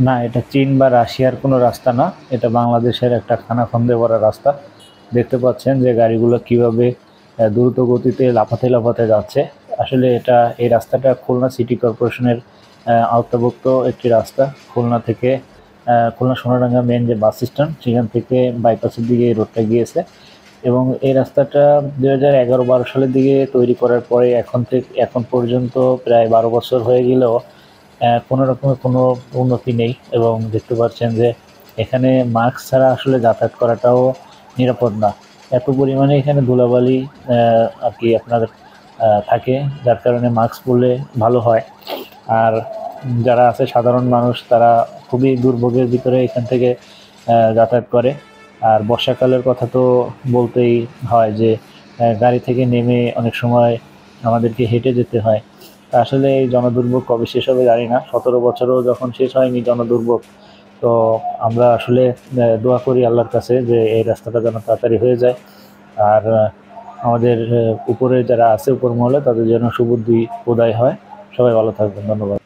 না, এটা চীন বা রাশিয়ার কোনো রাস্তা না, এটা বাংলাদেশের একটা খানাখন্দে ভরা রাস্তা। দেখতে পাচ্ছেন যে গাড়িগুলো কিভাবে দ্রুত গতিতে লাফাতে লাফাতে যাচ্ছে। আসলে এই রাস্তাটা খুলনা সিটি কর্পোরেশনের আওতাভুক্ত একটি রাস্তা। খুলনা থেকে খুলনা সোনাডাঙ্গা মেন যে বাস স্ট্যান্ড সেখান থেকে বাইপাসের দিকে এই রোডটা গিয়েছে। এবং এই রাস্তাটা 2011-12 সালের দিকে তৈরি করার পরে এখন পর্যন্ত প্রায় 12 বছর হয়ে গেলেও কোনো রকমের কোনো উন্নতি নেই। এবং দেখতে পাচ্ছেন যে এখানে মাস্ক ছাড়া আসলে যাতায়াত করাটাও নিরাপদ না। এত পরিমাণে এখানে ধুলাবালি আর কি আপনার থাকে, যার কারণে মাস্ক পরলে ভালো হয়। আর যারা আছে সাধারণ মানুষ তারা খুবই দুর্ভোগের ভিতরে এখান থেকে যাতায়াত করে। আর বর্ষাকালের কথা তো বলতেই হয় যে গাড়ি থেকে নেমে অনেক সময় আমাদেরকে হেঁটে যেতে হয়। তা আসলে এই জনদুর্ভোগ কবে শেষ হবে জানি না। 17 বছরও যখন শেষ হয়নি জনদুর্ভোগ, তো আমরা আসলে দোয়া করি আল্লাহর কাছে যে এই রাস্তাটা যেন তাড়াতাড়ি হয়ে যায়। আর আমাদের উপরে যারা আছে উপর মহলে তাদের যেন সুবুদ্ধি উদয় হয়। সবাই ভালো থাকবেন, ধন্যবাদ।